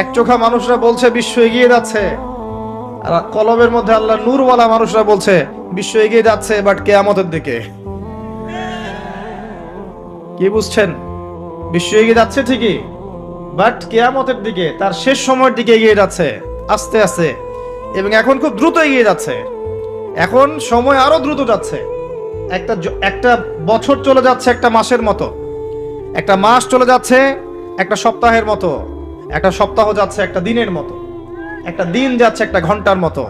এক চোখা মানুষরা বলছে বিশ্ব এগিয়ে যাচ্ছে, আর কলবের মধ্যে আল্লাহ নূরওয়ালা মানুষরা বলছে বিশ্ব এগিয়ে যাচ্ছে বাট কিয়ামতের দিকে। কি বুঝছেন? বিশ্ব এগিয়ে যাচ্ছে ঠিকই, বাট কিয়ামতের দিকে, তার শেষ সময়ের দিকে এগিয়ে যাচ্ছে আস্তে আস্তে, এবং এখন খুব দ্রুত এগিয়ে যাচ্ছে। এখন সময় আরো দ্রুত যাচ্ছে। একটা বছর চলে যাচ্ছে একটা মাসের মতো, একটা মাস চলে যাচ্ছে একটা সপ্তাহের মতো, একটা সপ্তাহ যাচ্ছে একটা দিনের মতো, একটা দিন যাচ্ছে একটা ঘন্টার মতো।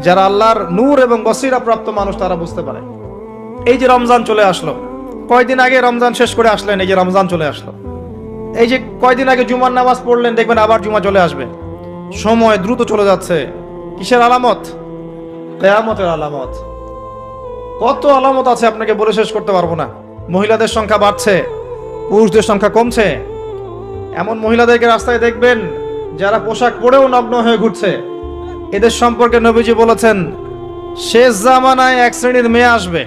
যারা আল্লাহর নূর এবং বসিরা প্রাপ্ত মানুষ তারা বুঝতে পারে। এই যে রমজান চলে আসলো, কয়দিন আগে রমজান শেষ করে আসলেন, এই যে রমজান চলে আসলো। এই যে কয়দিন আগে জুমার নামাজ পড়লেন, দেখবেন আবার জুমা চলে আসবে। সময় দ্রুত চলে যাচ্ছে। কিসের আলামত? কিয়ামতের আলামত। কত আলামত আছে আপনাকে বলে শেষ করতে পারবো না। মহিলাদের সংখ্যা বাড়ছে, পুরুষদের সংখ্যা কমছে। এমন মহিলাদেরকে রাস্তায় দেখবেন যারা পোশাক পরেও নগ্ন হয়ে ঘুরছে। এদের সম্পর্কে নবীজি বলেছেন, শেষ জামানায় এক শ্রেণীর মেয়ে আসবে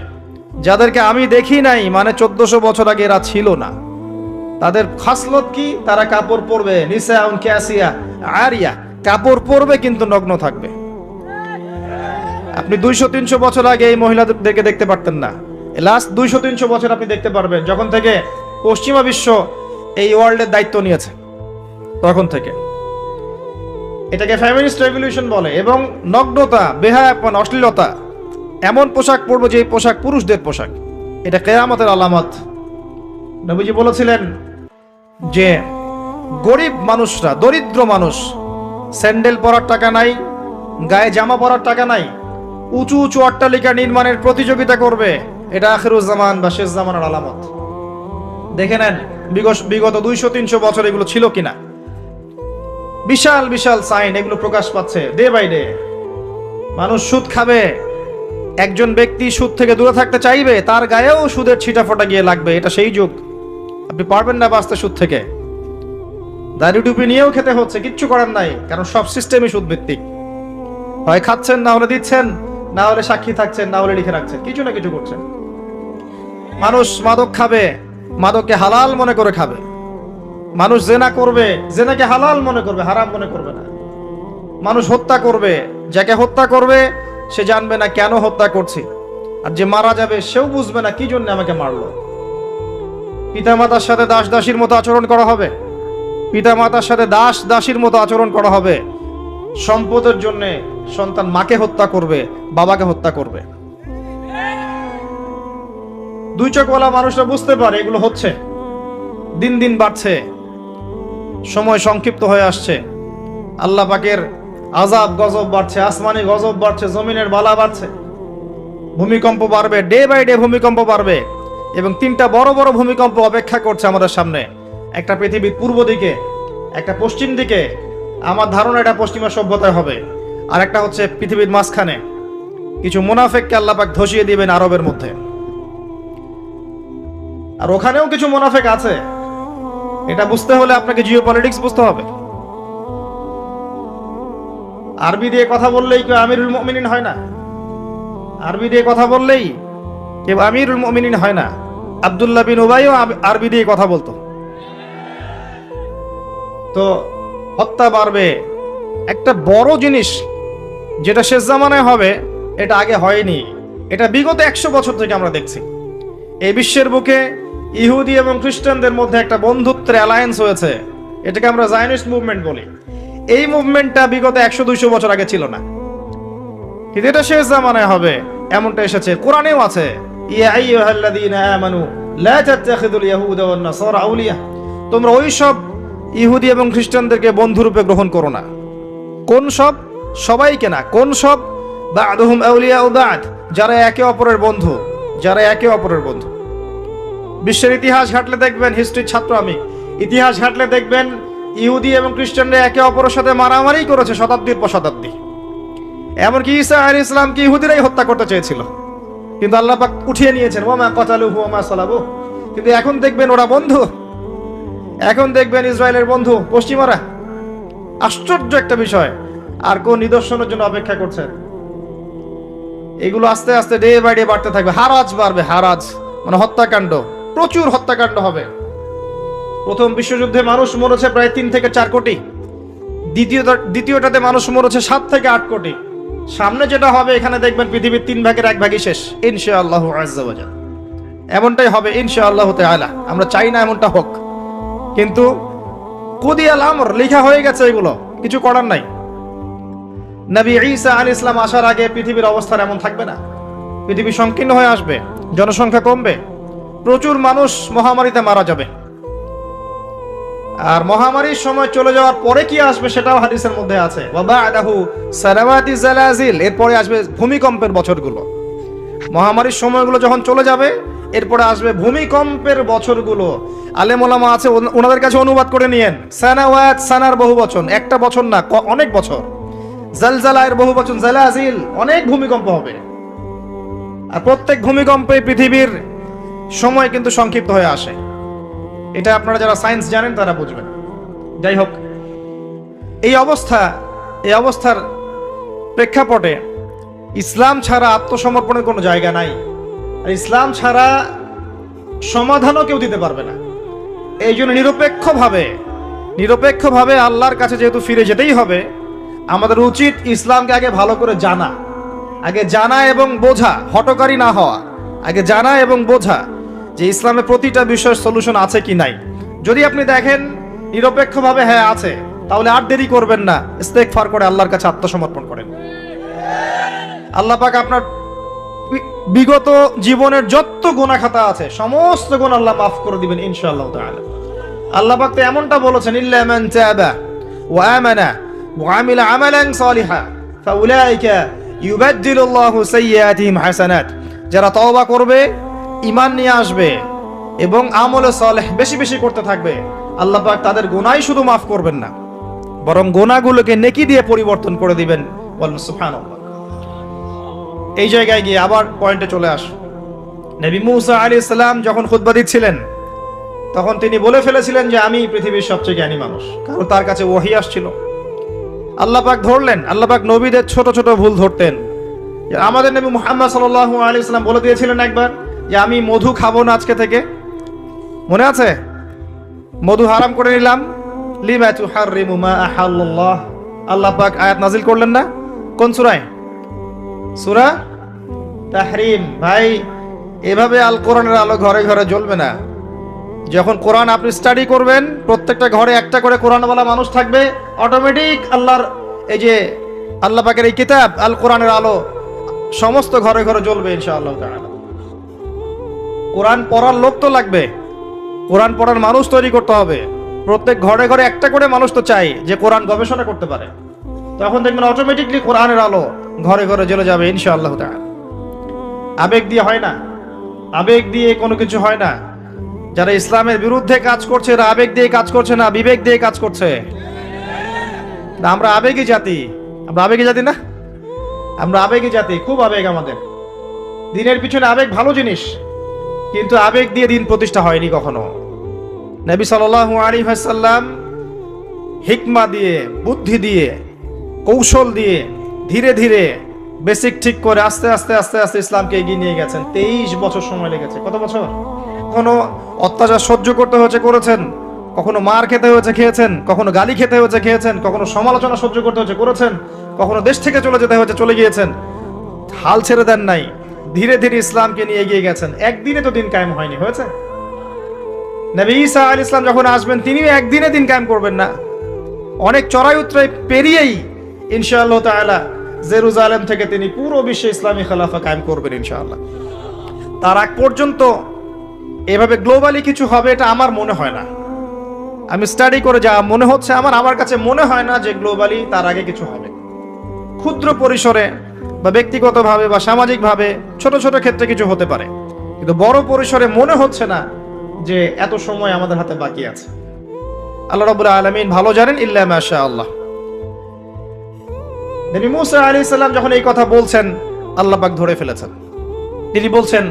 যাদেরকে আমি দেখি নাই, মানে 1400 বছর আগে এরা ছিল না। তাদের খাসলত কি? তারা কাপড় পরবে, নিসাউন কাসিয়া আরিয়া, কাপড় পরবে কিন্তু নগ্ন থাকবে। আপনি 200-300 বছর আগে এই মহিলাদেরকে দেখতে পারতেন না। লাস্ট 200-300 বছর আপনি দেখতে পারবেন, যখন থেকে পশ্চিমা বিশ্ব এই ওয়ার্ল্ডের দায়িত্ব নিয়েছে তখন থেকে। এটাকে ফেমিনিস্ট রেভলিউশন বলে। এবং নগ্নতা, বেহায়াপন, অশ্লীলতা, এমন পোশাক পরবো যে পোশাক পুরুষদের পোশাক, এটা কিয়ামতের আলামত। নবীজি বলেছিলেন যে গরিব মানুষরা, দরিদ্র মানুষ, স্যান্ডেল পরার টাকা নাই, গায়ে জামা পরার টাকা নাই, উঁচু উঁচু অট্টালিকা নির্মাণের প্রতিযোগিতা করবে। এটা আখিরুজ্জামান বা শেষ জামানের আলামত। দেখে নেন বিগত 200-300 বছর এগুলো ছিল কিনা। বিশাল বিশাল সাইন এগুলো প্রকাশ পাচ্ছে ডে বাই ডে। মানুষ সুদ খাবে, একজন ব্যক্তি সুদ থেকে দূরে থাকতে চাইবে, তার গায়েও সুদের ছিটাফোঁটা গিয়ে লাগবে। এটা সেই যুগ। আপনি পারবেন না বাঁচতে সুদ থেকে। দাড়ি টুপি নিয়েও খেতে হচ্ছে, কিচ্ছু করার নাই, কারণ সব সিস্টেমই সুদ ভিত্তিক। হয় খাচ্ছেন, না হলে দিচ্ছেন, না হলে সাক্ষী থাকছেন, না হলে লিখে রাখছেন, কিছু না কিছু করছেন। মানুষ মাদক খাবে, মাদককে হালাল মনে করে খাবে। মানুষ জেনা করবে, জেনাকে হালাল মনে করবে, হারাম মনে করবে না। মানুষ হত্যা করবে, যাকে হত্যা করবে সে জানবে না কেন হত্যা করছি, আর যে মারা যাবে সেও বুঝবে না কি জন্য আমাকে মারলো। পিতামাতার সাথে দাস দাসীর মতো আচরণ করা হবে, পিতামাতার সাথে দাস দাসীর মতো আচরণ করা হবে। সম্পদের জন্য সন্তান মাকে হত্যা করবে, বাবাকে হত্যা করবে। দুই চোখওয়ালা মানুষরা বুঝতে পারে এগুলো হচ্ছে, দিন দিন বাড়ছে, সময় সংক্ষিপ্ত হয়ে আসছে। আল্লাহ পাকের আযাব গজব বাড়ছে, আসমানি গজব বাড়ছে, জমিনের বালা বাড়ছে, ভূমিকম্প বাড়বে, ডে বাই ডে ভূমিকম্প বাড়বে। এবং 3টা বড় বড় ভূমিকম্প অপেক্ষা করছে আমাদের সামনে। একটা পৃথিবীর পূর্ব দিকে, একটা পশ্চিম দিকে, আমার ধারণা এটা পশ্চিমা সভ্যতায় হবে, আর একটা হচ্ছে পৃথিবীর মাঝখানে। কিছু মুনাফিককে আল্লাহ পাক ধসিয়ে দিবেন আরবের মধ্যে, আর ওখানেও কিছু মুনাফিক আছে। এটা বুঝতে হলে আপনাকে জিওপলিটিক্স বুঝতে হবে। আরবি দিয়ে কথা বললেই কেউ আমিরুল মুমিনিন হয় না। আরবি দিয়ে কথা বললেই কেউ আমিরুল মুমিনিন হয় না। আব্দুল্লাহ বিন উবাইও আরবি দিয়ে কথা বলতো। তো হত্যা বাড়বে। একটা বড় জিনিস যেটা শেষ জামানায় হবে, এটা আগে হয়নি। এটা বিগত 100 বছর থেকে আমরা দেখছি। এই বিশ্বের বুকে ইহুদি এবং খ্রিস্টানদের মধ্যে একটা বন্ধুত্বের অ্যালায়েন্স হয়েছে, এটাকে আমরা জায়নিস্ট মুভমেন্ট বলি। এই মুভমেন্টটা বিগত 100-200 বছর আগে ছিল না, কিন্তু এটা শেষ জামানায় হবে এমনটা এসেছে। কোরআনেও আছে, ইয়া আইয়ুহাল্লাযীনা আমানু লা তাত্তাখিযুল ইয়াহুদা ওয়ান নাসারা আউলিয়া, তোমরা ওই সব ইহুদি এবং খ্রিস্টানদেরকে বন্ধুরূপে গ্রহণ করো না। কোন সব? সবাইকে না। কোন সব? বা'দুহুম আউলিয়াউ বা'দ, যারা একে অপরের বন্ধু, যারা একে অপরের বন্ধু। বিশ্বের ইতিহাস ঘাটলে দেখবেন, হিস্ট্রির ছাত্র আমি, ইতিহাস ঘাটলে দেখবেন ইহুদি এবং খ্রিস্টানরা একে অপরের সাথে মারামারি করেছে শতাব্দীর পর শতাব্দী। এমনকি ঈসা আলাইহিস সালামকে ইহুদিরাই হত্যা করতে চেয়েছিল, কিন্তু আল্লাহ পাক উঠিয়ে নিয়েছেন, ওয়া কাতালুহু ওয়া সালাবু। কিন্তু এখন দেখবেন ওরা বন্ধু, এখন দেখবেন ইসরায়েলের বন্ধু পশ্চিমারা। আশ্চর্য একটা বিষয়। আর কোন নিদর্শনের জন্য অপেক্ষা করছেন? এগুলো আস্তে আস্তে ডে বাই ডে বাড়তে থাকবে। হারাজ বাড়বে, হারাজ মানে হত্যাকাণ্ড, প্রচুর হত্যাকাণ্ড হবে। প্রথম বিশ্বযুদ্ধে মানুষ মরেছে প্রায় 3 থেকে 4 কোটি, দ্বিতীয়টাতে মানুষ মরেছে 7 থেকে 8 কোটি। সামনে যেটা হবে এখানে দেখবেন পৃথিবীর 3 ভাগের 1 ভাগই শেষ ইনশাআল্লাহু আযজা ওয়া জাল। এমনটাই হবে ইনশাআল্লাহু তাআলা। আমরা চাই না এমনটা হোক, কিন্তু কুদিয়াল আমর, লেখা হয়ে গেছে, এগুলো কিছু করার নাই। নবী ঈসা আলাইহিস সালাম আসার আগে পৃথিবীর অবস্থা এমন থাকবে না। পৃথিবী সংকীর্ণ হয়ে আসবে, জনসংখ্যা কমবে, প্রচুর মানুষ মহামারীতে মারা যাবে। আর মহামারীর সময় চলে যাওয়ার পরে কি আসবে সেটাও হাদিসের মধ্যে আছে, ওয়া বা'দাহু সানাওয়াতি জালাজিল, এরপরে আসবে ভূমিকম্পের বছরগুলো। মহামারীর সময়গুলো যখন চলে যাবে এরপরে আসবে ভূমিকম্পের বছরগুলো। আলেম ওলামা আছে, ওনাদের কাছে অনুবাদ করে নিয়েন। সানাওয়াত, সানার বহু বচন, একটা বছর না, অনেক বছর। জালজালায়ের বহু বচন জালাজিল, অনেক ভূমিকম্প হবে। আর প্রত্যেক ভূমিকম্পে পৃথিবীর সময় কিন্তু সংক্ষিপ্ত হয়ে আসে। এটা আপনারা যারা সায়েন্স জানেন তারা বুঝবেন। যাই হোক, এই অবস্থার প্রেক্ষাপটে ইসলাম ছাড়া আত্মসমর্পণের কোনো জায়গা নাই, আর ইসলাম ছাড়া সমাধানও কেউ দিতে পারবে না। এই জন্য নিরপেক্ষভাবে আল্লাহর কাছে যেহেতু ফিরে যেতেই হবে, আমাদের উচিত ইসলামকে আগে ভালো করে জানা এবং বোঝা, হটকারী না হওয়া। আগে জানা এবং বোঝা যে ইসলামের প্রতিটা বিষয়ের সলিউশন আছে কি নাই। যদি আপনি দেখেন নিরপেক্ষভাবে হ্যাঁ আছে, তাহলে আর দেরি করবেন না, ইস্তেগফার করে আল্লাহর কাছে আত্মসমর্পণ করেন। আল্লাহ পাক আপনার বিগত জীবনের যত গুনাহ খাতা আছে সমস্ত গুনাহ আল্লাহ মাফ করে দিবেন ইনশাআল্লাহ তাআলা। আল্লাহ পাক তো এমনটা বলেছেন, ইল্লা মান তাবা ওয়া আমানা ওয়া আমিলা আমালান সালিহা ফাউলাইকা ইউবাদদিলুল্লাহু সাইয়্যাতিহিম হাসানাত। যারা তওবা করবে, ঈমান নিয়ে আসবে এবং আমলে সালেহ বেশি বেশি করতে থাকবে, আল্লাহ পাক তাদের গুনাহই শুধু মাফ করবেন না, বরং গুনাহগুলোকে নেকি দিয়ে পরিবর্তন করে দিবেন। বলুন সুবহানাল্লাহ। এই জায়গায় গিয়ে আবার পয়েন্টে চলে আস। নবী মুসা আলাইহিস সালাম যখন খুতবা দিচ্ছিলেন তখন তিনি বলে ফেলেছিলেন যে আমি পৃথিবীর সবচেয়ে জ্ঞানী মানুষ, কারণ তার কাছে ওহী আসছিল। আল্লাহ পাক ধরলেন, আল্লাহ পাক নবীদের ছোট ছোট ভুল ধরতেন। আমাদের নবী মুহাম্মদ সাল্লাল্লাহু আলাইহি ওয়াসাল্লাম বলে দিয়েছিলেন একবার যে আমি মধু খাবো না আজকে থেকে, মনে আছে? মধু হারাম করে নিলাম। লিমা তুহাররিমু মা আহাল্লাল্লাহ, আল্লাহ পাক আয়াত নাজিল করলেন না? কোন সূরায়? সূরা তাহরিম। ভাই, এভাবে আল কোরআনের আলো ঘরে ঘরে জ্বলবে না। যখন কোরআন আপনি স্টাডি করবেন, প্রত্যেকটা ঘরে একটা করে কোরআনওয়ালা মানুষ থাকবে, অটোমেটিক আল্লাহর এই যে আল্লাহ পাকের এই কিতাব আল কোরআনের আলো সমস্ত ঘরে ঘরে জ্বলবে ইনশাআল্লাহ তাআলা। কোরআন পড়ার লোক তো লাগবে, কোরআন পড়ার মানুষ তৈরি করতে হবে। প্রত্যেক ঘরে ঘরে একটা করে মানুষ তো চাই যে কোরআন গবেষণা করতে পারে। তখন দেখবেন অটোমেটিকলি কোরআনের আলো ঘরে ঘরে জ্বলে যাবে ইনশাআল্লাহ তাআলা। আবেগ দিয়ে হয় না, আবেগ দিয়ে কোনো কিছু হয় না। যারা ইসলামের বিরুদ্ধে কাজ করছে এরা আবেগ দিয়ে কাজ করছে না, বিবেক দিয়ে কাজ করছে। আমরা আবেগী জাতি, আমরা আবেগী জাতি না, আমরা আবেগী জাতি, খুব আবেগ আমাদের। দিনের পিছনে আবেগ ভালো জিনিস, কিন্তু আবেগ দিয়ে দিন প্রতিষ্ঠা হয়নি কখনো। নবী সাল্লাল্লাহু আলাইহি ওয়াসাল্লাম হিকমা দিয়ে, বুদ্ধি দিয়ে, কৌশল দিয়ে ধীরে ধীরে বেসিক ঠিক করে আস্তে আস্তে আস্তে আস্তে ইসলামকে এগিয়ে নিয়ে গেছেন। 23 বছর সময় লেগেছে। কত বছর? কখনো অত্যাচার সহ্য করতে হয়েছে, করেছেন। কখনো মার খেতে হয়েছে, খেয়েছেন। কখনো গালি খেতে হয়েছে, খেয়েছেন। কখনো সমালোচনা সহ্য করতে হয়েছে, করেছেন। কখনো দেশ থেকে চলে যেতে হয়েছে, চলে গিয়েছেন। হাল ছেড়ে দেন নাই, ধীরে ধীরে ইসলামকে নিয়ে এগিয়ে গেছেন। একদিনে তো দিন কায়েম হয়নি, হয়েছে? নবী ঈসা আলাইহিস সালাম যখন আসবেন তিনিও একদিনে দিন কায়েম করবেন না, অনেক চড়াই উতরাই পেরিয়েই ইনশাআল্লাহ তাআলা জেরুজালেম থেকে তিনি পুরো বিশ্বে ইসলামী খেলাফা কায়েম করবেন ইনশাআল্লাহ। তার আগ পর্যন্ত এভাবে গ্লোবালি কিছু হবে এটা আমার মনে হয় না। আমি স্টাডি করে যা মনে হচ্ছে আমার কাছে মনে হয় না যে গ্লোবালি তার আগে কিছু হবে। ক্ষুদ্র পরিসরে বা ব্যক্তিগতভাবে বা সামাজিকভাবে ছোট ছোট ক্ষেত্রে কিছু হতে পারে, কিন্তু বড় পরিসরে মনে হচ্ছে না যে এত সময় আমাদের হাতে বাকি আছে। আল্লাহ রাব্বুল আলামিন ভালো জানেন, ইল্লা মাশাআল্লাহ। নবী মুসা আলাইহিস সালাম যখন এই কথা বলছেন, আল্লাহ পাক ধরে ফেলেছেন। তিনি বলছেন,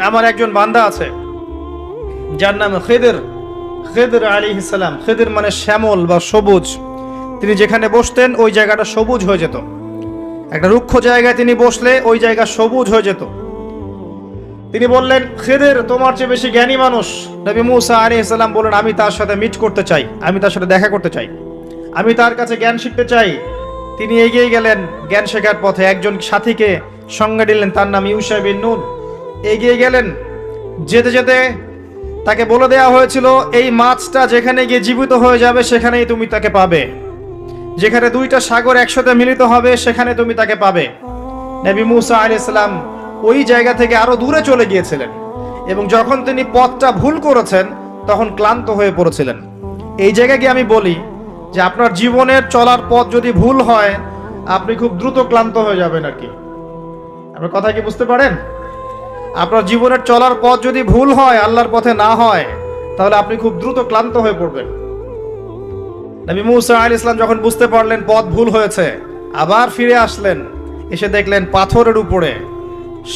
আমার একজন বান্দা আছে যার নাম খিদর আলাইহিস সালাম। খিদর মানে শ্যামল বা সবুজ। তিনি যেখানে বসতেন ওই জায়গাটা সবুজ হয়ে যেত। একটা রুক্ষ জায়গায় তিনি বসলে ওই জায়গা সবুজ হয়ে যেত। তিনি বললেন, খিদির তোমার চেয়ে বেশি জ্ঞানী মানুষ। নবী মুসা আলাইহিস সালাম বললেন, আমি তার সাথে মিট করতে চাই, আমি তার সাথে দেখা করতে চাই, আমি তার কাছে জ্ঞান শিখতে চাই। তিনি এগিয়ে গেলেন জ্ঞান শেখার পথে। একজন সাথীকে সঙ্গে দিলেন, তার নাম ইউশা বিন নুন। এগিয়ে গেলেন, যেতে যেতে তাকে বলে দেওয়া হয়েছিল, এই মাছটা যেখানে গিয়ে জীবিত হয়ে যাবে সেখানেই তুমি তাকে পাবে, যেখানে দুইটা সাগর একসাথে মিলিত হবে সেখানে তুমি তাকে পাবে। নবী মুসা আলাইহিস সালাম ওই জায়গা থেকে আরো দূরে চলে গিয়েছিলেন, এবং যখন তিনি পথটা ভুল করেছেন তখন ক্লান্ত হয়ে পড়েছিলেন। এই জায়গায় গিয়ে আমি বলি যে আপনার জীবনের চলার পথ যদি ভুল হয়, আপনি খুব দ্রুত ক্লান্ত হয়ে যাবেন আর কি। আপনার কথা কি বুঝতে পারেন? আপনার জীবনের চলার পথ যদি ভুল হয়, আল্লাহর পথে না হয়, তাহলে আপনি খুব দ্রুত ক্লান্ত হয়ে পড়বেন। নবী মুসা আলাইহিস সালাম যখন বুঝতে পারলেন পথ ভুল হয়েছে, আবার ফিরে আসলেন। এসে দেখলেন পাথরের উপরে,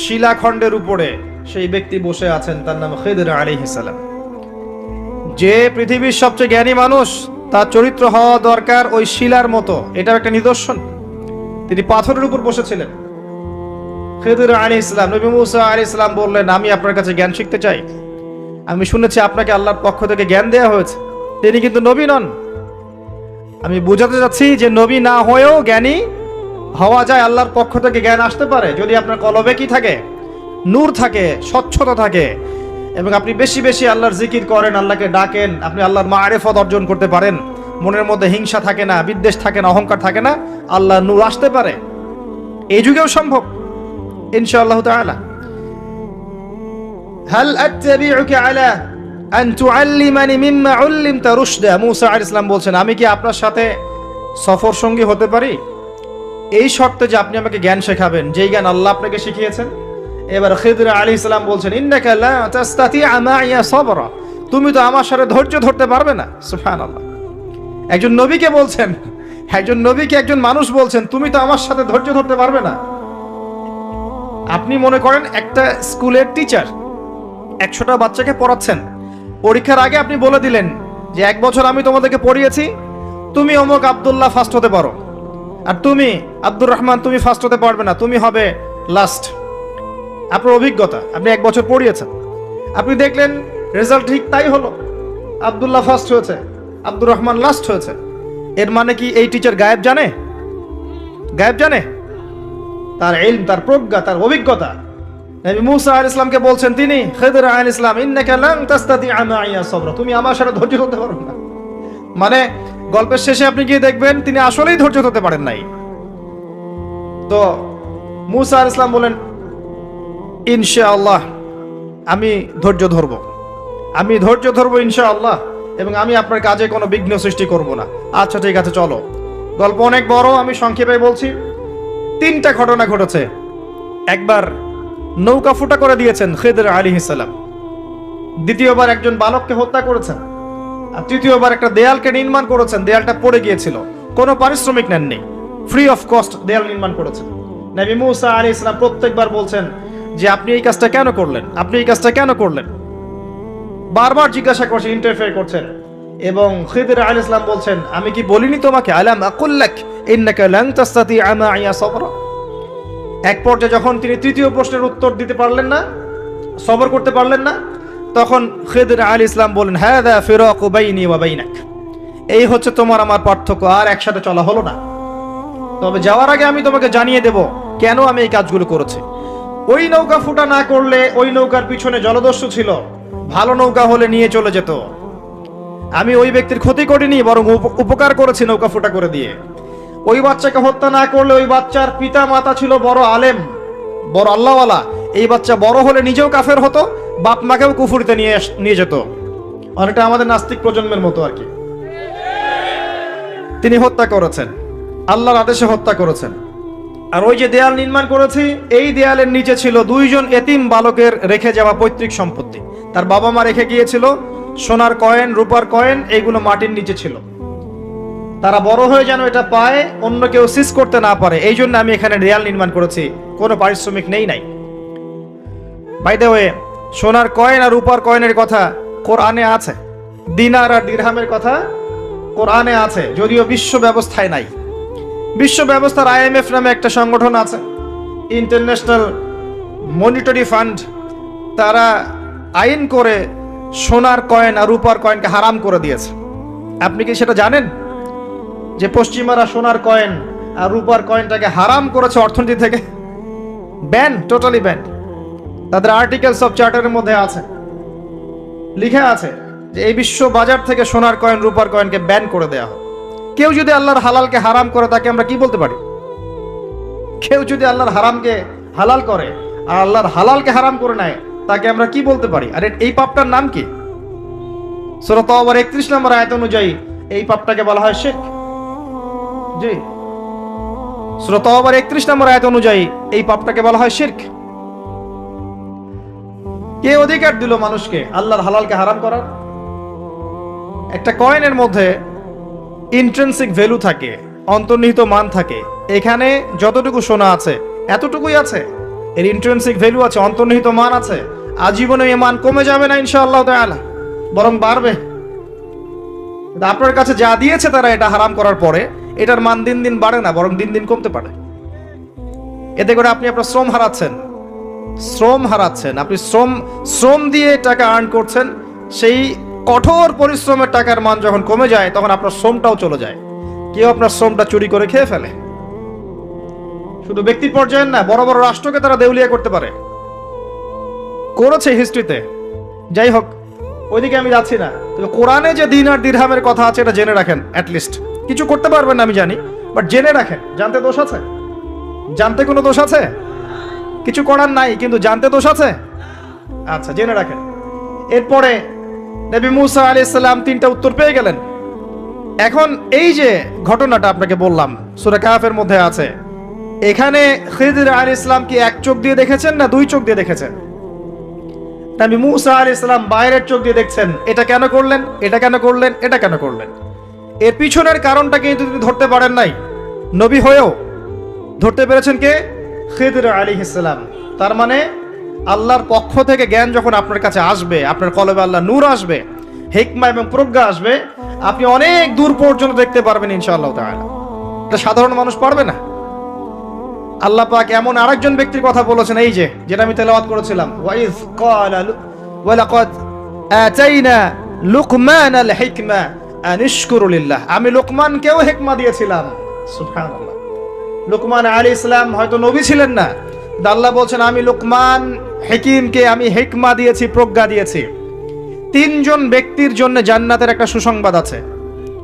শিলাখণ্ডের উপরে সেই ব্যক্তি বসে আছেন, তার নাম খিদির আলাইহিস সালাম। যে পৃথিবীর সবচেয়ে জ্ঞানী মানুষ, তার চরিত্র হওয়া দরকার ওই শিলার মতো। এটাও একটা নিদর্শন। তিনি পাথরের উপর বসেছিলেন। খিদির আলাইহিস সালাম, নবী মুসা আলাইহিস সালাম বললেন, আমি আপনার কাছে জ্ঞান শিখতে চাই। আমি শুনেছি আপনাকে আল্লাহর পক্ষ থেকে জ্ঞান দেওয়া হয়েছে। তিনি কিন্তু নবী নন। আমি বোঝাতে চাচ্ছি যে নবী না হয়েও জ্ঞানী হওয়া যায়, আল্লাহর পক্ষ থেকে জ্ঞান আসতে পারে যদি আপনার কলবে কি থাকে, নূর থাকে, স্বচ্ছতা থাকে, এবং আপনি বেশি বেশি আল্লাহর জিকির করেন, আল্লাহকে ডাকেন, আপনি আল্লাহর মারিফত অর্জন করতে পারেন, মনের মধ্যে হিংসা থাকে না, বিদ্বেষ থাকে না, অহংকার থাকে না, আল্লাহর নূর আসতে পারে। এই যুগেও সম্ভব ইনশাআল্লাহ তাআলা। হাল আত্তাবিউকা আলা আন তুআল্লিমানি মিম্মা উল্লিমতা রুশদা। মুসা আলাইহিস সালাম বলছেন, আমি কি আপনার সাথে সফর সঙ্গী হতে পারি? এই শর্তে যে আপনি আমাকে জ্ঞান শেখাবেন, যেই জ্ঞান আল্লাহ আপনাকে শিখিয়েছেন। এবার খিদির আলাইহিস সালাম বলছেন, ইন্নাকা লা তাস্তাতিআ মাইয়া সাবরা, তুমি তো আমার সাথে ধৈর্য ধরতে পারবে না। সুবহানাল্লাহ। একজন নবীকে বলছেন, একজন নবীকে একজন মানুষ বলছেন, তুমি তো আমার সাথে ধৈর্য ধরতে পারবে না। আপনি মনে করেন একটা স্কুলের টিচার 100টা বাচ্চাকে পড়াচ্ছেন, পরীক্ষার আগে আপনি বলে দিলেন যে 1 বছর আমি তোমাদেরকে পড়িয়েছি, তুমি অমুক আব্দুল্লাহ ফার্স্ট হতে পারো, আর তুমি আব্দুর রহমান তুমি ফার্স্ট হতে পারবে না, তুমি হবে লাস্ট। আপনার অভিজ্ঞতা, আপনি 1 বছর পড়িয়েছেন, আপনি দেখলেন রেজাল্ট ঠিক তাই হলো, আব্দুল্লাহ ফার্স্ট হয়েছে, আব্দুর রহমান লাস্ট হয়েছে। এর মানে কি এই টিচার গায়েব জানে? গায়েব জানে? তার ইলম, তার প্রজ্ঞা, তার অভিজ্ঞতা। নবী মুসা আলাইহিস সালামকে বলছেন তিনি, খিদির আলাইহিস সালাম, ইন্নাকা লান তাস্তাতিআ মাইয়া সাবরা, তুমি আমার সাথে ধৈর্য ধরতে পারবে না। মানে গল্পের শেষে আপনি গিয়ে দেখবেন তিনি আসলেই ধৈর্য ধরতে পারেন নাই। তো মুসা আলাইহিস সালাম বলেন, ইনশাআল্লাহ আমি ধৈর্য ধরব, আমি ধৈর্য ধরব ইনশাআল্লাহ, এবং আমি আপনার কাজে কোনো বিঘ্ন সৃষ্টি করব না। আচ্ছা ঠিক আছে, চলো। গল্প অনেক বড়, আমি সংক্ষেপে বলছি। 3টা ঘটনা ঘটেছে। একবার নৌকা ফুটা করে দিয়েছেন খিদির আলাইহিস সালাম, দ্বিতীয়বার একজন বালককে হত্যা করেছেন, আর তৃতীয়বার একটা দেয়ালকে নির্মাণ করেছেন, দেয়ালটা পড়ে গিয়েছিল, কোনো পারিশ্রমিক নেননি, ফ্রি অফ কস্ট দেয়াল নির্মাণ করেছেন। নবী মুসা আলাইহিস সালাম প্রত্যেকবার বলছেন যে আপনি এই কাজটা কেন করলেন, আপনি এই কাজটা কেন করলেন, বারবার জিজ্ঞাসা করছেন, ইন্টারফেয়ার করছেন। এবং খিদির আলাইহিস সালাম বলছেন, আমি কি বলিনি তোমাকে, আলাম আকুল লাক ইন্নাকা লান তাস্তাতিআ মাইয়া সাবরা। এক পর্যায়ে যখন তিনি তৃতীয় প্রশ্নের উত্তর দিতে পারলেন না, সবর করতে পারলেন না, তখন খিদির আলাইহিস সালাম বলেন, হাযা ফিরাকু বাইনি ওয়া বাইনাক, এই হচ্ছে তোমার আমার পার্থক্য, আর একসাথে চলা হলো না। তবে যাওয়ার আগে আমি তোমাকে জানিয়ে দেব কেন আমি এই কাজগুলো করেছি। ওই নৌকা ফুটা না করলে, ওই নৌকার পিছনে জলদস্যু ছিল, ভালো নৌকা হলে নিয়ে চলে যেত। আমি ওই ব্যক্তির ক্ষতি করিনি, বরং উপকার করেছি নৌকা ফুটা করে দিয়ে। ওই বাচ্চাকে হত্যা না করলে, ওই বাচ্চার পিতা মাতা ছিল বড় আলেম, বড় আল্লাহওয়ালা, এই বাচ্চা বড় হলে নিজেও কাফের হতো, বাপ মাকেও কুফরিতে নিয়ে যেত। অনেকটা আমাদের নাস্তিক প্রজন্মের মতো আর কি। তিনি হত্যা করেছেন, আল্লাহর আদেশে হত্যা করেছেন। আর ওই যে দেয়াল নির্মাণ করেছি, এই দেয়ালের নিচে ছিল 2 জন এতিম বালকের রেখে যাওয়া পৈতৃক সম্পত্তি। তার বাবা মা রেখে গিয়েছিল সোনার কয়েন, রূপার কয়েন, এইগুলো মাটির নিচে ছিল। তারা বড় হয়ে যেন এটা পায়, অন্য কেউ সিজ করতে না পারে, এই জন্য আমি এখানে দেয়াল নির্মাণ করেছি, কোনো পারিশ্রমিক নেই নাই। বাই দ্য ওয়ে, সোনার কয়েন আর রূপার কয়েনের কথা কোরআনে আছে, দিনার আর দিরহামের কথা কোরআনে আছে, যদিও বিশ্ব ব্যবস্থায় নাই। বিশ্ব ব্যবস্থার IMF নামে একটা সংগঠন আছে, ইন্টারন্যাশনাল মনিটারি ফান্ড, তারা আইন করে সোনার কয়েন আর রূপার কয়েনকে হারাম করে দিয়েছে। আপনি কি সেটা জানেন যে পশ্চিমারা সোনার কয়েন আর রূপার কয়েনটাকে হারাম করেছে অর্থনীতি থেকে? Ban, totally ban. তাদের আর্টিকেলস অফ চার্টারের মধ্যে আছে, লিখে আছে যে এই বিশ্ব বাজার থেকে সোনার কয়েন রূপার কয়েনকে ব্যান করে দেয়া হয়। কেউ যদি আল্লাহর হালালকে হারাম করে তাকে আমরা কি বলতে পারি? কেউ যদি আল্লাহর হারামকে হালাল করে আর আল্লাহর হালালকে হারাম করে নেয় তাকে আমরা কি বলতে পারি? আর এই পাপটার নাম কি? সূরা তাওবার 31 নম্বর আয়াত অনুযায়ী এই পাপটাকে বলা হয় শিরক। জি, সূরা তাওবার 31 নম্বর আয়াত অনুযায়ী এই পাপটাকে বলা হয় শিরক। কে অধিকার দিল মানুষকে আল্লাহর হালালকে হারাম করার? একটা কয়েনের মধ্যে ইন্ট্রিনসিক ভ্যালু থাকে, অন্তর্নিহিত মান থাকে। এখানে যতটুকু সোনা আছে এতটুকুই আছে, এর ইন্ট্রিনসিক ভ্যালু আছে, অন্তর্নিহিত মান আছে। আজীবনে এই মান কমে যাবে না ইনশাআল্লাহ তাআলা, বরং বাড়বে। আপনার কাছে যা দিয়েছে তারা এটা হারাম করার পরে এটার মান দিন দিন বাড়ে না, বরং দিন দিন কমতে পারে। এতে করে আপনি আপনার শ্রম হারাচ্ছেন, আপনি শ্রম দিয়ে টাকা আর্ন করছেন। সেই কঠোর পরিশ্রমের টাকার মান যখন কমে যায় তখন আপনার শ্রমটাও চলে যায়। কেউ আপনার শ্রমটা চুরি করে খেয়ে ফেলে। শুধু ব্যক্তির পর্যায়ে না, বড় বড় রাষ্ট্রকে তারা দেউলিয়া করতে পারে, করেছে হিস্ট্রিতে। যাই হোক, ওইদিকে আমি যাচ্ছি না। তবে কোরআনে যে দিনার দিরহামের কথা আছে এটা জেনে রাখেন। অ্যাটলিস্ট কিছু করতে পারবেন না আমি জানি, বাট জেনে রাখেন। জানতে দোষ আছে? জানতে কোনো দোষ আছে? কিছু করার নাই, কিন্তু জানতে দোষ আছে? আচ্ছা, জেনে রাখেন। এরপরে নবী মুসা আলাইহিস সালাম 3টা উত্তর পেয়ে গেলেন। এখন এই যে ঘটনাটা আপনাকে বললাম সূরা কাহফের মধ্যে আছে, এখানে খিদর আলাইহিস সালাম কি এক চোখ দিয়ে দেখেছেন না 2 চোখ দিয়ে দেখেছেন? নবী মুসা আলাইহিস সালাম বাইরের চোখ দিয়ে দেখছেন, এটা কেন করলেন, এটা কেন করলেন, এটা কেন করলেন। এর পিছনের কারণটা কিন্তু তিনি ধরতে পারেন নাই। নবী হয়েও ধরতে পেরেছেন কে? খিদর আলাইহিস সালাম। তার মানে আল্লাহর পক্ষ থেকে জ্ঞান যখন আপনার কাছে আসবে, আপনার কলবে আল্লাহ নূর আসবে, হিকমা এবং প্রজ্ঞা আসবে, আপনি অনেক দূর পর্যন্ত দেখতে পারবেন ইনশাআল্লাহ তাআলা। এটা সাধারণ মানুষ পারবে না। আল্লাহ পাক এমন আরেকজন ব্যক্তির কথা বলেছেন, এই যে যেটা আমি তেলাওয়াত করেছিলাম, ওয়াইজ ক্বালা ওয়ালাকাদ আতাইনা লুকমানাল হিকমা আন ইশকুরু লিল্লাহ। আমি লোকমানকেও হিকমা দিয়েছিলাম। সুবহানাল্লাহ। লোকমান আলাইহিস সালাম হয়তো নবী ছিলেন না, আল্লাহ বলছেন আমি লোকমান হাকিমকে আমি হিকমা দিয়েছি, প্রজ্ঞা দিয়েছি। 3 জন ব্যক্তির জন্য জান্নাতের একটা সুসংবাদ আছে,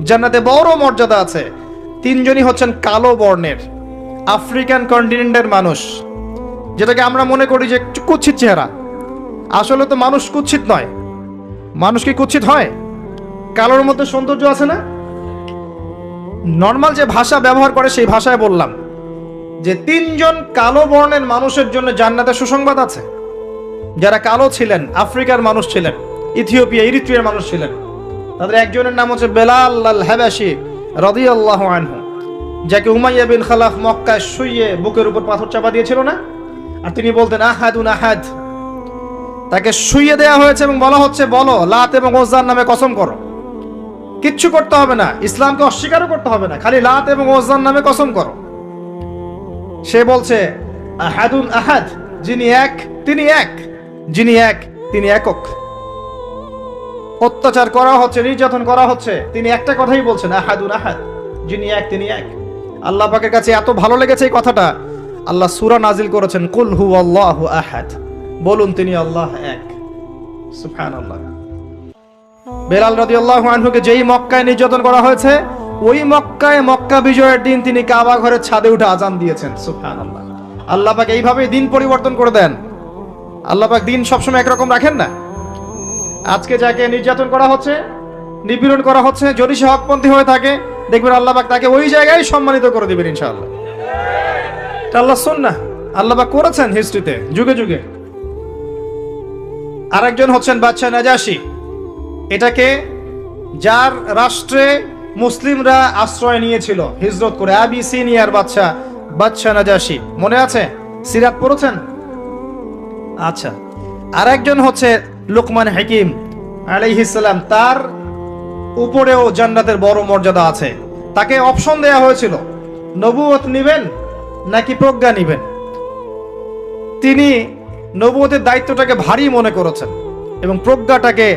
জান্নাতে বড় মর্যাদা আছে। 3 জনই হচ্ছেন কালো বর্ণের, আফ্রিকান কন্টিনেন্টের মানুষ, যেটাকে আমরা মনে করি যে কুৎসিত চেহারা। আসলে তো মানুষ কুৎসিত নয়। মানুষ কি কুৎসিত হয়? কালোর মধ্যে সৌন্দর্য আছে না? নর্মাল যে ভাষা ব্যবহার করে সেই ভাষায় বললাম যে 3 জন কালো বর্ণের মানুষের জন্য জান্নাতের সুসংবাদ আছে। যারা কালো ছিলেন, আফ্রিকার মানুষ ছিলেন, ইথিওপিয়া ইরিত্রিয়ার মানুষ ছিলেন। তাদের একজনের নাম হচ্ছে বেলাল আল হাবাশি রাদিয়াল্লাহু আনহু, যাকে উমাইয়া বিন খালাফ মক্কায় শুইয়ে বুকের উপর পাথর চাপা দিয়েছিল না, আর তিনি বলতেন আহাদুন আহাদ। তাকে শুইয়ে দেওয়া হয়েছে এবং বলা হচ্ছে বলো লাত এবং ওজ্জার নামে কসম করো। কিচ্ছু করতে হবে না, ইসলামকে অস্বীকারও করতে হবে না, খালি লাত এবং ওজ্জার নামে কসম করো। সে বলছে আহাদুন আহাদ, যিনি এক তিনি এক, যিনি এক তিনি একক। অত্যাচার করা হচ্ছে, নির্যাতন করা হচ্ছে, তিনি একটা কথাই বলছেন আহাদুন আহাদ, যিনি এক তিনি এক। আল্লাহ পাকের কাছে এত ভালো লেগেছে এই কথাটা, আল্লাহ সূরা নাজিল করেছেন কুল হুয়াল্লাহু আহাদ, বলুন তিনি আল্লাহ এক। সুবহানাল্লাহ। বেলাল রাদিয়াল্লাহু আনহুকে যেই মক্কায় নির্যাতন করা হয়েছে, ওই মক্কায় মক্কা বিজয়ের দিন তিনি কাবা ঘরের ছাদে উঠে আজান দিয়েছেন। সুবহানাল্লাহ। আল্লাহ পাক এইভাবে দিন পরিবর্তন করে দেন। আল্লাহ পাক দিন সবসময় একরকম রাখেন না। আজকে যাকে নির্যাতন করা হচ্ছে, নিপীড়ন করা হচ্ছে, যদি সে হকপন্থী হয়ে থাকে, দেখবেন আল্লাহ পাক তাকে ওই জায়গায় সম্মানিত করে দিবেন ইনশাআল্লাহ। এটা আল্লাহ সুন্নাহ, আল্লাহ পাক করেছেন হিস্ট্রিতে যুগে যুগে। আরেকজন হচ্ছেন বাদশা নাজাশি। এটাকে যার রাষ্ট্রে মুসলিমরা আশ্রয় নিয়েছিল হিজরত করে, আবিসিনিয়ার বাদশা নাজাশি, মনে আছে? সিরাত পড়েছেন? আচ্ছা। আরেকজন হচ্ছে লুকমান হাকিম আলাইহিস সালাম, তার উপরেও জান্নাতের বড় মর্যাদা আছে। তাকে অপশন দেয়া হয়েছিল নবুয়ত নিবেন নাকি প্রজ্ঞা নিবেন। তিনি নবুয়তের দায়িত্বটাকে ভারী মনে করেছেন এবং প্রজ্ঞাটাকে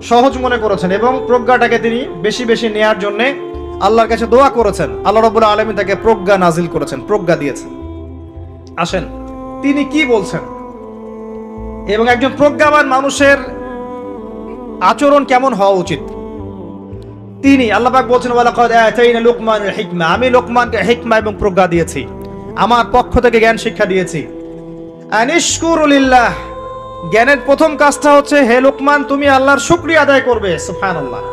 সহজ মনে করেছেন এবং প্রজ্ঞাটাকে তিনি বেশি বেশি নেয়ার জন্য আল্লাহর কাছে দোয়া করেছেন। আল্লাহ রাব্বুল আলামিন তাকে প্রজ্ঞা নাজিল করেছেন, প্রজ্ঞা দিয়েছেন। আসেন তিনি কি বলছেন এবং একজন প্রজ্ঞাবান মানুষের আচরণ কেমন হওয়া উচিত। তিনি আল্লাহ পাক বলছেন, ওয়ালাকাদ আতাইনা লুকমানাল হিকমা, আমি লোকমানকে হিকমা এবং প্রজ্ঞা দিয়েছি, আমার পক্ষ থেকে জ্ঞান শিক্ষা দিয়েছি। আনিশকুরু লিল্লাহ, জ্ঞানের প্রথম কাজটা হচ্ছে হে লোকমান তুমি আল্লাহর শুকরিয়া আদায় করবে। সুবহানাল্লাহ,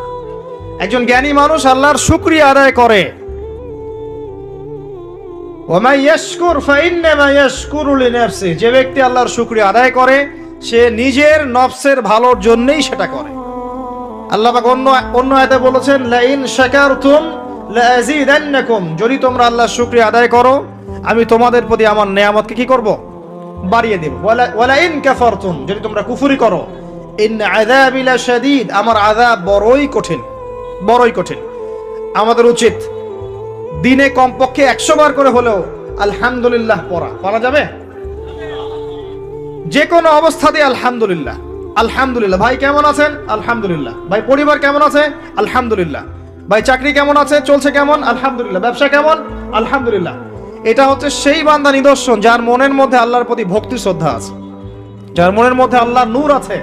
একজন জ্ঞানী মানুষ আল্লাহর শুকরিয়া আদায় করে। ওয়া মান ইয়াশকুর ফাইন্নামা ইয়াশকুরু লিনাফসি, যে ব্যক্তি আল্লাহর শুকরিয়া আদায় করে সে নিজের নফসের ভালোর জন্যই সেটা করে। আল্লাহ পাক অন্য আয়াতে বলেছেন, লা ইন শাকারতুম লা আযীদান্নাকুম, যদি তোমরা আল্লাহর শুকরিয়া আদায় করো আমি তোমাদের প্রতি আমার নেয়ামতকে কি করব, বাড়িয়ে দেব। ওয়ালা ইন কাফারতুম, যদি তোমরা কুফরি করো, ইন আযাবি লাশাদীদ, আমার আযাব বড়ই কঠিন, বড়ই কঠিন। আমাদের উচিত দিনে কমপক্ষে 100 বার করে হলেও আলহামদুলিল্লাহ পড়া যাবে। যে কোনো অবস্থাতে আলহামদুলিল্লাহ, আলহামদুলিল্লাহ। ভাই কেমন আছেন? আলহামদুলিল্লাহ। ভাই পরিবার কেমন আছে? আলহামদুলিল্লাহ। ভাই চাকরি কেমন আছে, চলছে কেমন? আলহামদুলিল্লাহ। ব্যবসা কেমন? আলহামদুলিল্লাহ। এটা হচ্ছে সেই বান্দা নিদর্শন যার মনের মধ্যে আল্লাহর প্রতি ভক্তি শ্রদ্ধা আছে, যার মনের মধ্যে আল্লাহর নূর আছে।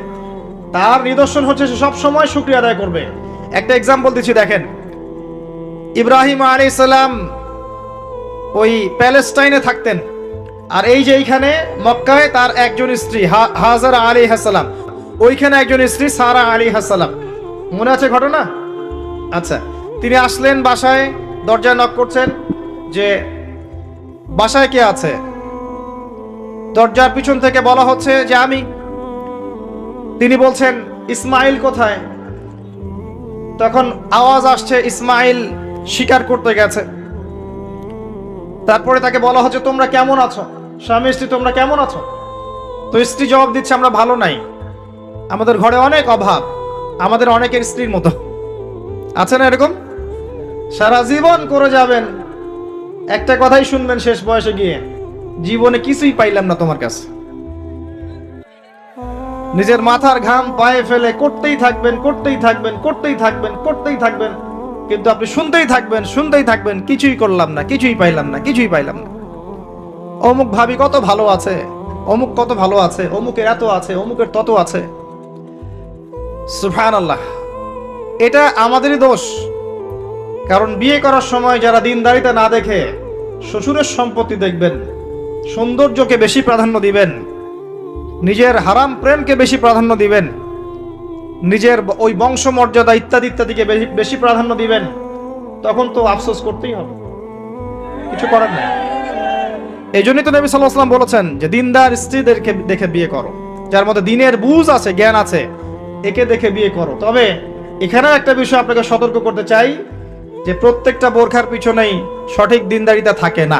তার নিদর্শন হচ্ছে সে সব সময় শুকরিয়া আদায় করবে। একটা এক্সাম্পল দিচ্ছি, দেখেন ইব্রাহিম আলাইহিস সালাম ওই প্যালেস্টাইনে থাকতেন, আর এই যে এইখানে মক্কায় তার একজন স্ত্রী হাজারা আলাইহিস সালাম, ওইখানে একজন স্ত্রী সারা আলাইহিস সালাম। মনে আছে ঘটনা? আচ্ছা, তিনি আসলেন বাসায়, দরজায় নক করছেন যে বাসায় কে আছে? দরজার পিছন থেকে বলা হচ্ছে যে আমি। তিনি বলছেন ইসমাইল কোথায়? তখন আওয়াজ আসছে ইসমাইল শিকার করতে গেছে। তারপরে তাকে বলা হচ্ছে তোমরা কেমন আছো, স্বামী স্ত্রী তোমরা কেমন আছো? তো স্ত্রী জবাব দিচ্ছে আমরা ভালো নাই, আমাদের ঘরে অনেক অভাব, আমাদের অনেকের স্ত্রীর মতো। আছে না এরকম? সারা জীবন করে যাবেন, একটা কথাই শুনবেন শেষ বয়সে গিয়ে, জীবনে কিছুই পাইলাম না তোমার কাছে। নিজের মাথার ঘাম পায়ে ফেলে করতেই থাকবেন, করতেই থাকবেন, করতেই থাকবেন, করতেই থাকবেন, কিন্তু আপনি শুনতেই থাকবেন, শুনতেই থাকবেন, কিছুই করলাম না, কিছুই পাইলাম না, কিছুই পাইলাম না। অমুক ভাবি কত ভালো আছে, অমুক কত ভালো আছে, অমুকের এত আছে, অমুকের তত আছে। সুবহানাল্লাহ, এটা আমাদেরই দোষ। কারণ বিয়ে করার সময় যারা দিনদারিতা না দেখে শ্বশুরের সম্পত্তি দেখবেন, সৌন্দর্যকে বেশি প্রাধান্য দিবেন, নিজের হারাম প্রেমকে বেশি প্রাধান্য দিবেন, নিজের ওই বংশমর্যাদা ইত্যাদি ইত্যাদিকে বেশি প্রাধান্য দিবেন, তখন তো আফসোস করতেই হবে, কিছু করার নেই। এই জন্যই তো নবী সাল্লাল্লাহু আলাইহি ওয়াসাল্লাম বলেছেন যে দিনদার স্ত্রীদেরকে দেখে বিয়ে করো, যার মধ্যে দিনের বুঝ আছে, জ্ঞান আছে, একে দেখে বিয়ে করো। তবে এখানে একটা বিষয় আপনাকে সতর্ক করতে চাই যে প্রত্যেকটা বোরখার পিছনেই সঠিক দিনদারিতা থাকে না।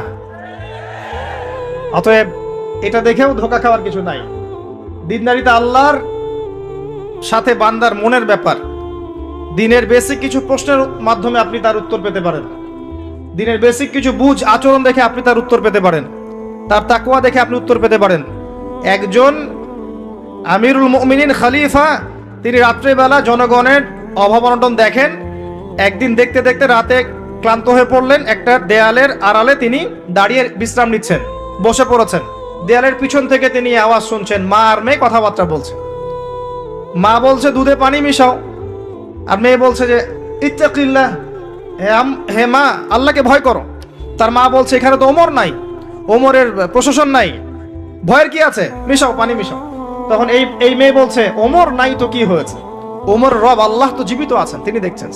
অতএব এটা দেখেও ধোঁকা খাওয়ার কিছু নাই। দিনদারিতা আল্লাহর সাথে বান্দার মনের ব্যাপার। দিনের বেসিক কিছু প্রশ্নের মাধ্যমে আপনি তার উত্তর পেতে পারেন, দিনের বেসিক কিছু বুঝ আচরণ দেখে আপনি তার উত্তর পেতে পারেন, তার তাকওয়া দেখে আপনি উত্তর পেতে পারেন। একজন আমিরুল মুমিনিন খলিফা, তিনি রাত্রেবেলা জনগণের অভাব অনটন দেখেন। একদিন দেখতে দেখতে রাতে ক্লান্ত হয়ে পড়লেন, একটা দেয়ালের আড়ালে তিনি দাঁড়িয়ে বিশ্রাম নিচ্ছেন, বসে পড়েছেন। দেয়ালের পিছন থেকে তিনি আওয়াজ শুনছেন, মা আর মেয়ে কথাবার্তা বলছে। মা বলছে দুধে পানি মিশাও, আর মেয়ে বলছে যে ইত্তাকিল্লাহ, হে মা আল্লাহকে ভয় করো। তার মা বলছে এখানে তো ওমর নাই, ওমরের প্রশাসন নাই, ভয়ের কি আছে, মিশাও, পানি মিশাও। তখন এই মেয়ে বলছে ওমর নাই তো কি হয়েছে, ওমর রব আল্লাহ তো জীবিত আছেন, তিনি দেখছেন।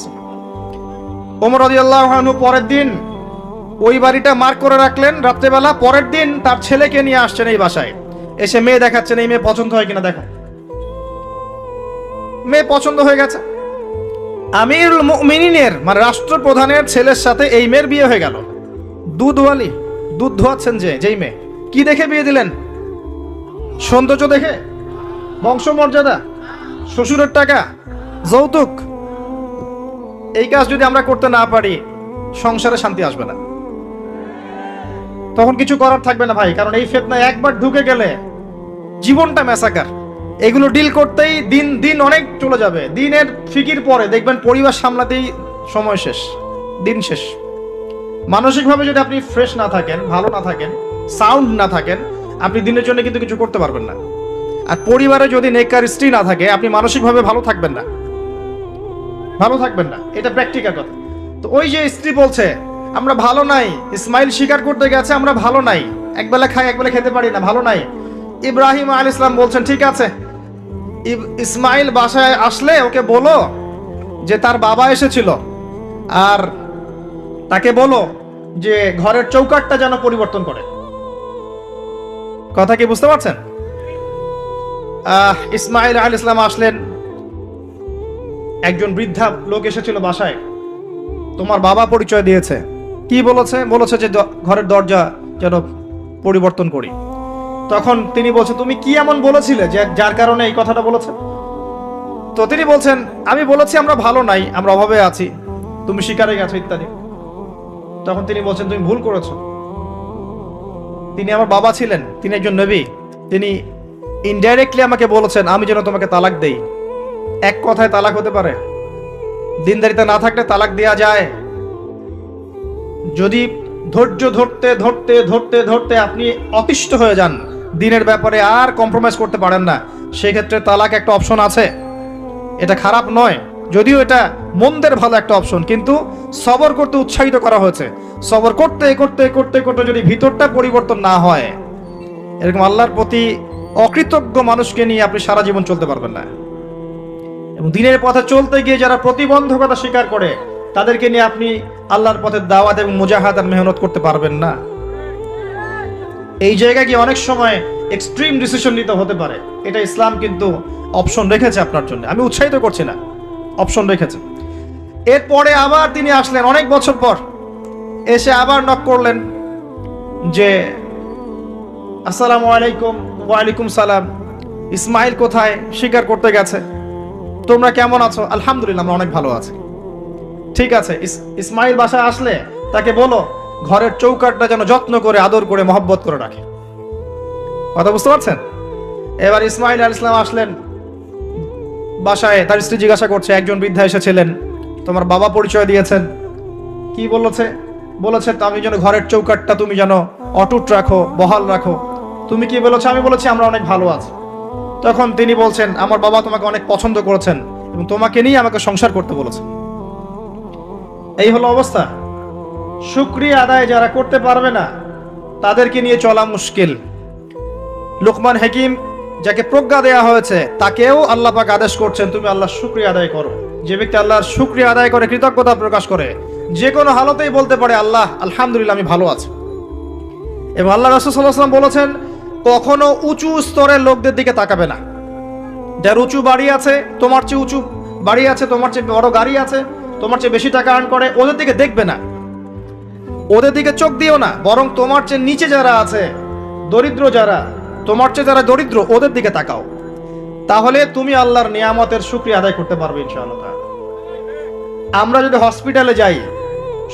ওমর রাদিয়াল্লাহু আনহু পরের দিন ওই বাড়িটা মার্ক করে রাখলেন রাত্রেবেলা। পরের দিন তার ছেলেকে নিয়ে আসছেন এই বাসায়, এসে মেয়ে দেখাচ্ছেন, এই মেয়ে পছন্দ হয় কিনা দেখো। মেয়ে পছন্দ হয়ে গেছে। আমিরুল মুমিনিনের মানে রাষ্ট্রপ্রধানের ছেলের সাথে এই মেয়ের বিয়ে হয়ে গেল। দুধওয়ালি, দুধ ধোয়াচ্ছেন যেই মেয়ে, কি দেখে বিয়ে দিলেন? সৌন্দর্য দেখে, বংশমর্যাদা, শ্বশুরের টাকা, যৌতুক। এই কাজ যদি আমরা করতে না পারি সংসারে শান্তি আসবে না, তখন কিছু করার থাকবে না ভাই। কারণ এই ফিতনায় একবার ঢুকে গেলে জীবনটা ম্যাসাকার। এগুলো ডিল করতেই দিন দিন অনেক চলে যাবে। দিনের ফিকির পরে দেখবেন পরিবার সামলাতেই সময় শেষ, দিন শেষ। মানসিকভাবে যদি আপনি ফ্রেশ না থাকেন, ভালো না থাকেন, সাউন্ড না থাকেন, আপনি দিনের জন্য কিন্তু কিছু করতে পারবেন না। আর পরিবারে যদি নেককার স্ত্রী না থাকে, আপনি মানসিকভাবে ভালো থাকবেন না, ভালো থাকবেন না। এটা প্র্যাকটিক্যাল কথা। তো ওই যে স্ত্রী বলছে আমরা ভালো নাই, ইসমাইল স্বীকার করতে গেছে আমরা ভালো নাই, একবেলা খাই একবেলা খেতে পারি না, ভালো নাই। ইব্রাহিম আলাইহিস সালাম বলছেন ঠিক আছে, ইসমাইল বাসায় আসলে ওকে বলো যে তার বাবা এসেছিল, আর তাকে বলো যে ঘরের চৌকাঠটা যেন পরিবর্তন করে। কথা কি বুঝতে পারছেন? ইসমাইল আলাইহিস সালাম আসলেন, একজন বৃদ্ধা লোক এসেছিল বাসায়, তোমার বাবা পরিচয় দিয়েছে। কি বলেছে? বলেছে যে ঘরের দরজা যেন পরিবর্তন করি। তখন তিনি বলছেন তুমি কি এমন বলেছিলে যে যার কারণে এই কথাটা বলেছে? তো তিনি বলছেন আমি বলেছি আমরা ভালো নাই, আমরা অভাবে আছি, তুমি শিকারে গেছো ইত্যাদি। তখন তিনি বলছেন তুমি ভুল করেছো, তিনি আমার বাবা ছিলেন, তিনি একজন নবী, তিনি ইনডাইরেক্টলি আমাকে বলেছেন আমি যেন তোমাকে তালাক দেই। এক কথায় তালাক হতে পারে? দিনদারিতা না থাকলে তালাক দেয়া যায়। যদি ধৈর্য ধরতে ধরতে ধরতে ধরতে আপনি অতিষ্ঠ হয়ে যান, দিনের ব্যাপারে আর কম্প্রোমাইজ করতে পারেন না, সেক্ষেত্রে তালাক একটা অপশন আছে। এটা খারাপ নয়, যদিও এটা মন্দের ভালো একটা অপশন, কিন্তু সবর করতে উৎসাহিত করা হয়েছে। সবর করতে করতে করতে করতে যদি ভিতরটা পরিবর্তন না হয়, এরকম আল্লাহর প্রতি অকৃতজ্ঞ মানুষকে নিয়ে আপনি সারা জীবন চলতে পারবেন না। এবং দিনের পথে চলতে গিয়ে যারা প্রতিবন্ধকতা স্বীকার করে, তাদেরকে নিয়ে আপনি আল্লাহর পথে দাওয়াত এবং মুজাহাদার মেহনত করতে পারবেন না। এই জায়গায় গিয়ে অনেক সময় এক্সট্রিম ডিসিশন নিতে হতে পারে। এটা ইসলাম কিন্তু অপশন রেখেছে আপনার জন্য, আমি উৎসাহিত করছি না, অপশন রেখেছে। এরপরে আবার তিনি আসলেন অনেক বছর পর, এসে আবার নক করলেন যে আসসালামু আলাইকুম। ওয়ালাইকুম সালাম। ইসমাইল কোথায়? স্বীকার করতে গেছে। তোমরা কেমন আছো? আলহামদুলিল্লাহ আমরা অনেক ভালো আছি। ঠিক আছে, ইসমাইল বাসায় আসলে তাকে বলো ঘরের চৌকাঠটা যেন যত্ন করে আদর করে মহব্বত করে রাখে। কথা বুঝতে পারছেন? এবার ইসমাইল আলাইহিস সালাম আসলেন বাসায়, তার স্ত্রী জিজ্ঞাসা করছে, একজন বৃদ্ধা এসেছিলেন, তোমার বাবা পরিচয় দিয়েছেন। কি বলেছে? বলেছে আমি যেন ঘরের চৌকাঠটা তুমি যেন অটুট রাখো, বহাল রাখো। তুমি কি বলেছো? আমি বলেছি আমরা অনেক ভালো আছি। তখন তিনি বলছেন আমার বাবা তোমাকে অনেক পছন্দ করেছেন এবং তোমাকে নিয়ে আমাকে সংসার করতে বলেছেন। এই হলো অবস্থা। শুকরিয়া আদায় যারা করতে পারবে না, তাদেরকে নিয়ে চলা মুশকিল। লুকমান হাকিম, যাকে প্রজ্ঞা দেয়া হয়েছে, তাকেও আল্লাহ পাক আদেশ করছেন তুমি আল্লাহর শুকরিয়া আদায় করো। যে ব্যক্তি আল্লাহর শুকরিয়া আদায় করে, কৃতজ্ঞতা প্রকাশ করে, যে কোনো হালতেই বলতে পারে আল্লাহ আলহামদুলিল্লাহ আমি ভালো আছি। এবং আল্লাহ রাসূল সাল্লাল্লাহু আলাইহি ওয়াসাল্লাম বলেছেন কখনো উঁচু স্তরের লোকদের দিকে তাকাবে না। যার উঁচু বাড়ি আছে, তোমার চেয়ে উঁচু বাড়ি আছে, তোমার চেয়ে বড় গাড়ি আছে, তোমার চেয়ে বেশি টাকা আর্ন করে, ওদের দিকে দেখবে না, ওদের দিকে চোখ দিও না। বরং তোমার চেয়ে নিচে যারা আছে, দরিদ্র যারা, তোমার চেয়ে যারা দরিদ্র, ওদের দিকে তাকাও। তাহলে তুমি আল্লাহর নিয়ামতের শুকরিয়া আদায় করতে পারবে ইনশাআল্লাহ। আমরা যদি হসপিটালে যাই,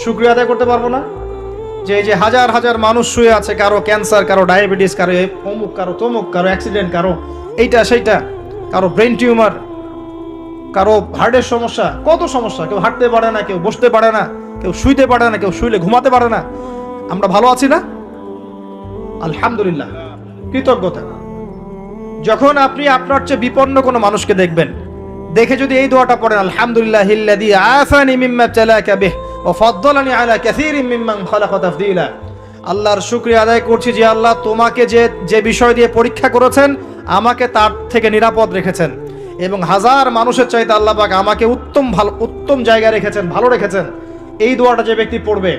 শুকরিয়া আদায় করতে পারবো না? যে এই যে হাজার হাজার মানুষ শুয়ে আছে, কারো ক্যান্সার, কারো ডায়াবেটিস, কারো অমুক, কারো তমুক, কারো অ্যাক্সিডেন্ট, কারো এইটা সেইটা, কারো ব্রেন টিউমার, কারো হার্টের সমস্যা, কত সমস্যা। কেউ হাঁটতে পারে না, কেউ বসতে পারে না, কেউ শুইতে পারে না, কেউ শুইলে ঘুমাতে পারে না। আমরা ভালো আছি না? আলহামদুলিল্লাহ, কৃতজ্ঞতা। যখন আপনি আপনার চেয়ে বিপন্ন কোনো মানুষকে দেখবেন, দেখে যদি এই দোয়াটা পড়েন আলহামদুলিল্লাহিল্লাযী আফানি মিম্মা ইবতালাকা বিহি ওয়া ফাদ্দালানি আলা কাসীরিম মিম্মান খালাকা তাফদীলা, আল্লাহর শুকরিয়া আদায় করছি যে আল্লাহ তোমাকে যে বিষয় দিয়ে পরীক্ষা করেছেন, আমাকে তার থেকে নিরাপদ রেখেছেন, এবং হাজার মানুষের চাইতে আল্লাহ পাক আমাকে উত্তম জায়গায় রেখেছেন, ভালো রেখেছেন। এই দোয়াটা যে ব্যক্তি পড়বে,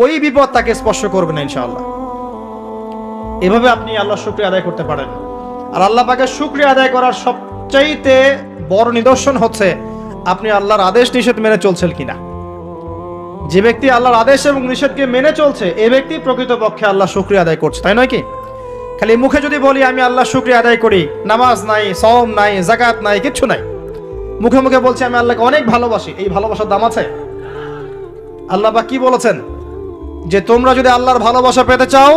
ওই বিপদ তাকে স্পর্শ করবে না ইনশাআল্লাহ। এভাবে আপনি আল্লাহর শুকরিয়া আদায় করতে পারেন। আর আল্লাহ পাকের শুকরিয়া আদায় করার সবচাইতে বড় নিদর্শন হচ্ছে আপনি আল্লাহর আদেশ নিষেধ মেনে চলছেন কিনা। যে ব্যক্তি আল্লাহর আদেশ এবং নিষেধকে মেনে চলছে, এই ব্যক্তি প্রকৃতপক্ষে আল্লাহ শুকরিয়া আদায় করছে, তাই নয় কি? খালি মুখে যদি বলি আমি আল্লাহ শুকরিয়া আদায় করি, নামাজ নাই, সওম নাই, যাকাত নাই, কিচ্ছু নাই, মুখে মুখে বলছি আমি আল্লাহকে অনেক ভালোবাসি, এই ভালোবাসার দাম আছে? আল্লাহ পাক কি বলেছেন? যে তোমরা যদি আল্লাহর ভালোবাসা পেতে চাও,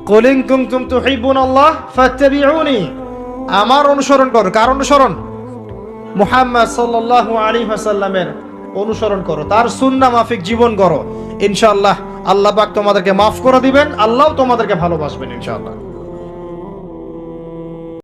কুল ইন কুনতুম তুহিব্বুনাল্লাহ ফাত্তাবিউনি আমার অনুসরণ করো। কার অনুসরণ? মুহাম্মদ সাল্লাল্লাহু আলাইহি ওয়াসাল্লামের অনুসরণ করো, তার সুন্নাহ মাফিক জীবন করো। ইনশাআল্লাহ আল্লাহ পাক তোমাদেরকে মাফ করে দিবেন, আল্লাহও তোমাদেরকে ভালোবাসবেন ইনশাআল্লাহ।